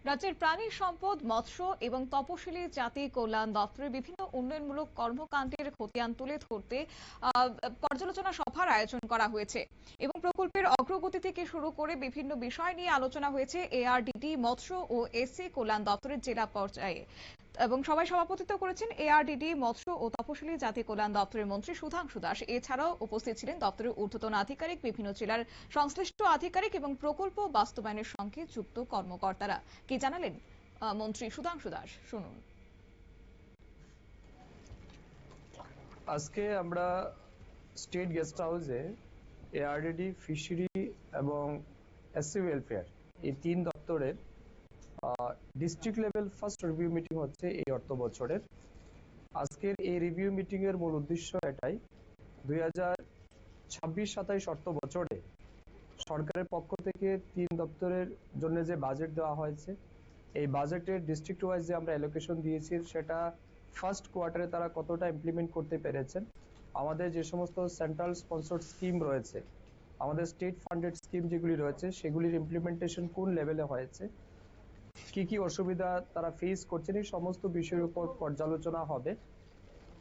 রাজ্যের প্রাণী সম্পদ, মৎস্য এবং তপশিলি জাতি কল্যাণ দপ্তরের বিভিন্ন উন্নয়নমূলক কর্মকাণ্ডের খতিয়ান তুলে ধরতে পর্যালোচনা সভার আয়োজন করা হয়েছে এবং প্রকল্পের অগ্রগতি থেকে শুরু করে বিভিন্ন বিষয় নিয়ে আলোচনা হয়েছে এআরডিডি, মৎস্য ও এসসি কল্যাণ দপ্তরের জেলা পর্যায়ে। এবং সবাই সভাপতিত্ব করেছেন এআরডিডি, মৎস্য ও তপশিলি জাতি কল্যাণ দপ্তরের মন্ত্রী সুধাংশু দাস। এছাড়াও উপস্থিত ছিলেন দপ্তরের ঊর্ধ্বতন আধিকারিক, বিভিন্ন জেলার সংশ্লিষ্ট আধিকারিক এবং প্রকল্প বাস্তবায়নের সঙ্গে যুক্ত কর্মকর্তারা। কি জানালেন মন্ত্রী সুধাংশু দাস, শুনুন। আজকে আমরা স্টেট গেস্ট হাউসে এআরডিডি, ফিশারি এবং এসসি ওয়েলফেয়ার এই তিন দপ্তরের district level first review meeting হচ্ছে এই অর্থ বছরের। আজকের এই রিভিউ মিটিং এর মূল উদ্দেশ্য এটাই, 2026-27 অর্থ বছরে সরকারের পক্ষ থেকে তিন দপ্তরের জন্য যে বাজেট দেওয়া হয়েছে, এই বাজেটের ডিস্ট্রিক্ট ওয়াইজ যে আমরা অ্যালোকেশন দিয়েছি সেটা ফার্স্ট কোয়ার্টারে তারা কতটা ইমপ্লিমেন্ট করতে পেরেছেন, আমাদের যে সমস্ত সেন্ট্রাল স্পন্সর্ড স্কিম রয়েছে, আমাদের স্টেট ফান্ডেড স্কিম যেগুলি রয়েছে সেগুলির ইমপ্লিমেন্টেশন কোন লেভেলে হয়েছে, কি কি অসুবিধা তারা ফেস করছেন, এই সমস্ত বিষয়ের উপর পর্যালোচনা হবে।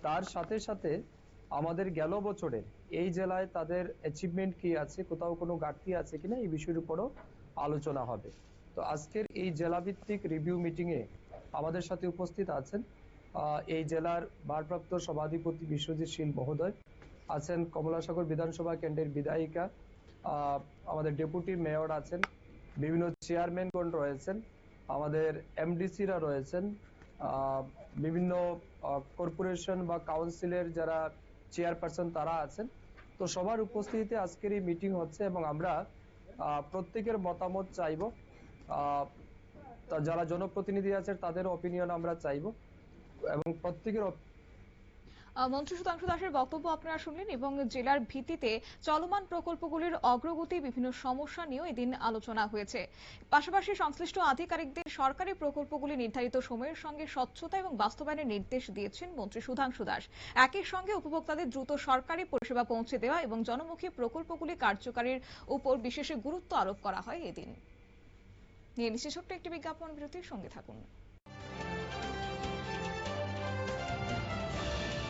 তার সাথে সাথে আমাদের গেল বছরের এই জেলায় তাদের অ্যাচিভমেন্ট কি আছে, কোথাও কোনো ঘাটতি আছে কিনা, এই বিষয়ের উপরও আলোচনা হবে। তো আজকের এই জেলাভিত্তিক রিভিউ মিটিংয়ে আমাদের সাথে উপস্থিত আছেন এই জেলার ভারপ্রাপ্ত সভাধিপতি বিশ্বজিৎ শীল মহোদয়, আছেন কমলাসাগর বিধানসভা কেন্দ্রের বিধায়িকা, আমাদের ডেপুটি মেয়র আছেন, বিভিন্ন চেয়ারম্যানগণ রয়েছেন, আমাদের এমডিসিরা রয়েছেন, বিভিন্ন কর্পোরেশন বা কাউন্সিলের যারা চেয়ারপারসন তারা আছেন। তো সবার উপস্থিতিতে আজকের এই মিটিং হচ্ছে এবং আমরা প্রত্যেকের মতামত চাইব, যারা জনপ্রতিনিধি আছেন তাদের অপিনিয়ন আমরা চাইব এবং প্রত্যেকের মন্ত্রী সুধাংশু দাসের বক্তব্য আপনারা শুনলেন এবং জেলার ভিত্তিতে চলমান প্রকল্পগুলির অগ্রগতি, বিভিন্ন সমস্যা নিয়েও এদিন আলোচনা হয়েছে। পাশাপাশি সংশ্লিষ্ট আধিকারিকদের সরকারি প্রকল্পগুলি নির্ধারিত সময়ের সঙ্গে স্বচ্ছতা এবং বাস্তবায়নের নির্দেশ দিয়েছেন মন্ত্রী সুধাংশু দাস। একই সঙ্গে উপভোক্তাদের দ্রুত সরকারি পরিষেবা পৌঁছে দেওয়া এবং জনমুখী প্রকল্পগুলি কার্যকারীর উপর বিশেষ গুরুত্ব আরোপ করা হয় এদিন। নিয়ে নিচ্ছে ছোট্ট একটি বিজ্ঞাপন বিরতির সঙ্গে থাকুন।